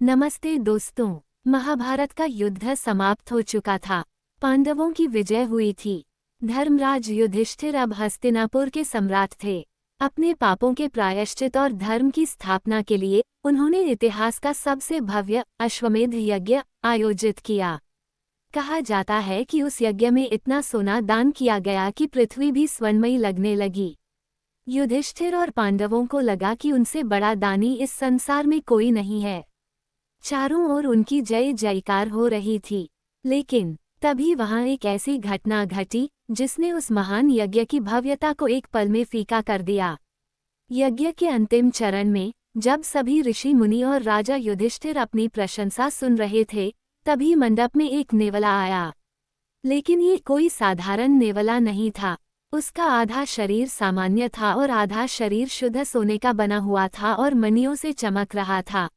नमस्ते दोस्तों। महाभारत का युद्ध समाप्त हो चुका था। पांडवों की विजय हुई थी। धर्मराज युधिष्ठिर अब हस्तिनापुर के सम्राट थे। अपने पापों के प्रायश्चित और धर्म की स्थापना के लिए उन्होंने इतिहास का सबसे भव्य अश्वमेध यज्ञ आयोजित किया। कहा जाता है कि उस यज्ञ में इतना सोना दान किया गया कि पृथ्वी भी स्वर्णमयी लगने लगी। युधिष्ठिर और पांडवों को लगा कि उनसे बड़ा दानी इस संसार में कोई नहीं है। चारों ओर उनकी जय जयकार हो रही थी। लेकिन तभी वहां एक ऐसी घटना घटी जिसने उस महान यज्ञ की भव्यता को एक पल में फीका कर दिया। यज्ञ के अंतिम चरण में जब सभी ऋषि मुनि और राजा युधिष्ठिर अपनी प्रशंसा सुन रहे थे, तभी मंडप में एक नेवला आया। लेकिन ये कोई साधारण नेवला नहीं था। उसका आधा शरीर सामान्य था और आधा शरीर शुद्ध सोने का बना हुआ था और मणियों से चमक रहा था।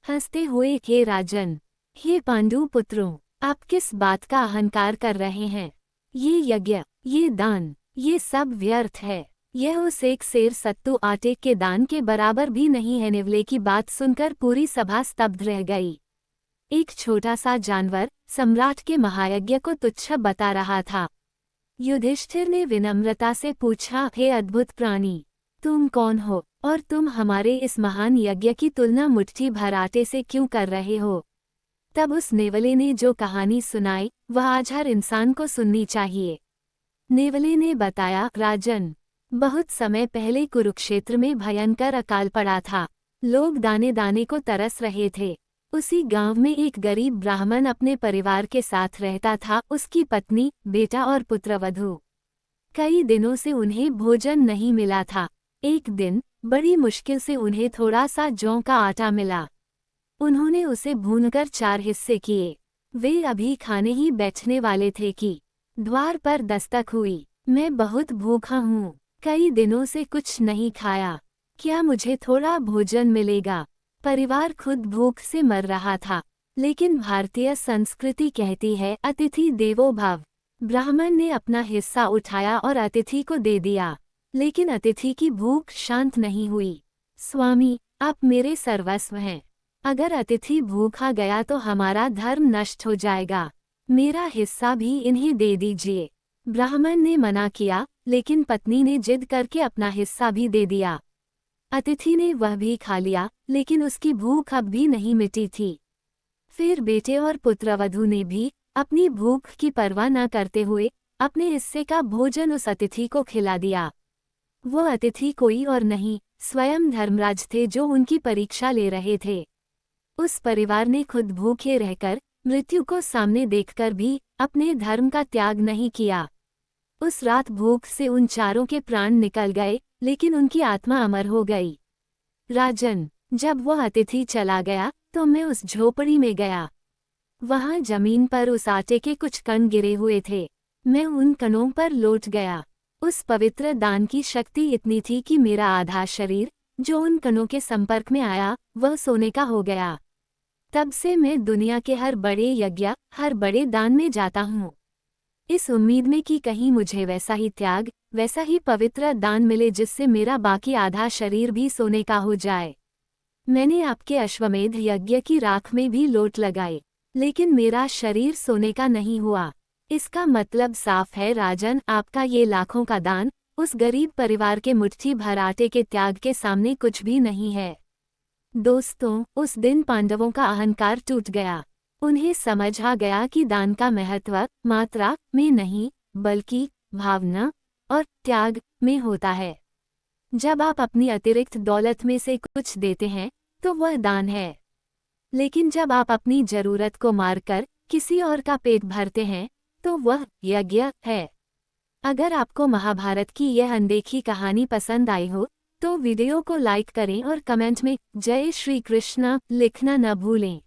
हंसते हुए हे राजन, हे पांडु पुत्रों, आप किस बात का अहंकार कर रहे हैं? ये यज्ञ, ये दान, ये सब व्यर्थ है। यह उस एक सेर सत्तू आटे के दान के बराबर भी नहीं है। नेवले की बात सुनकर पूरी सभा स्तब्ध रह गई। एक छोटा सा जानवर सम्राट के महायज्ञ को तुच्छ बता रहा था। युधिष्ठिर ने विनम्रता से पूछा, हे अद्भुत प्राणी, तुम कौन हो और तुम हमारे इस महान यज्ञ की तुलना मुट्ठी भर आटे से क्यों कर रहे हो? तब उस नेवले ने जो कहानी सुनाई वह आज हर इंसान को सुननी चाहिए। नेवले ने बताया, राजन, बहुत समय पहले कुरुक्षेत्र में भयंकर अकाल पड़ा था। लोग दाने दाने को तरस रहे थे। उसी गांव में एक गरीब ब्राह्मण अपने परिवार के साथ रहता था। उसकी पत्नी, बेटा और पुत्रवधू। कई दिनों से उन्हें भोजन नहीं मिला था। एक दिन बड़ी मुश्किल से उन्हें थोड़ा सा जौ का आटा मिला। उन्होंने उसे भूनकर 4 हिस्से किए। वे अभी खाने ही बैठने वाले थे कि द्वार पर दस्तक हुई। मैं बहुत भूखा हूँ, कई दिनों से कुछ नहीं खाया, क्या मुझे थोड़ा भोजन मिलेगा? परिवार खुद भूख से मर रहा था। लेकिन भारतीय संस्कृति कहती है, अतिथि देवो भव। ब्राह्मण ने अपना हिस्सा उठाया और अतिथि को दे दिया। लेकिन अतिथि की भूख शांत नहीं हुई। स्वामी, आप मेरे सर्वस्व हैं। अगर अतिथि भूखा गया तो हमारा धर्म नष्ट हो जाएगा। मेरा हिस्सा भी इन्हें दे दीजिए। ब्राह्मण ने मना किया, लेकिन पत्नी ने जिद करके अपना हिस्सा भी दे दिया। अतिथि ने वह भी खा लिया, लेकिन उसकी भूख अब भी नहीं मिटी थी। फिर बेटे और पुत्रवधू ने भी अपनी भूख की परवाह न करते हुए अपने हिस्से का भोजन उस अतिथि को खिला दिया। वो अतिथि कोई और नहीं, स्वयं धर्मराज थे जो उनकी परीक्षा ले रहे थे। उस परिवार ने खुद भूखे रहकर, मृत्यु को सामने देखकर भी अपने धर्म का त्याग नहीं किया। उस रात भूख से उन चारों के प्राण निकल गए, लेकिन उनकी आत्मा अमर हो गई। राजन, जब वह अतिथि चला गया तो मैं उस झोपड़ी में गया। वहां जमीन पर उस आटे के कुछ कण गिरे हुए थे। मैं उन कणों पर लौट गया। उस पवित्र दान की शक्ति इतनी थी कि मेरा आधा शरीर जो उन कणों के संपर्क में आया वह सोने का हो गया। तब से मैं दुनिया के हर बड़े यज्ञ, हर बड़े दान में जाता हूँ, इस उम्मीद में कि कहीं मुझे वैसा ही त्याग, वैसा ही पवित्र दान मिले जिससे मेरा बाकी आधा शरीर भी सोने का हो जाए। मैंने आपके अश्वमेध यज्ञ की राख में भी लोट लगाए, लेकिन मेरा शरीर सोने का नहीं हुआ। इसका मतलब साफ है राजन, आपका ये लाखों का दान उस गरीब परिवार के मुट्ठी भर आटे के त्याग के सामने कुछ भी नहीं है। दोस्तों, उस दिन पांडवों का अहंकार टूट गया। उन्हें समझ आ गया कि दान का महत्व मात्रा में नहीं, बल्कि भावना और त्याग में होता है। जब आप अपनी अतिरिक्त दौलत में से कुछ देते हैं तो वह दान है। लेकिन जब आप अपनी जरूरत को मारकर किसी और का पेट भरते हैं तो वह यज्ञ है। अगर आपको महाभारत की यह अनदेखी कहानी पसंद आई हो तो वीडियो को लाइक करें और कमेंट में जय श्री कृष्ण लिखना न भूलें।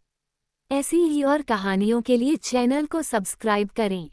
ऐसी ही और कहानियों के लिए चैनल को सब्सक्राइब करें।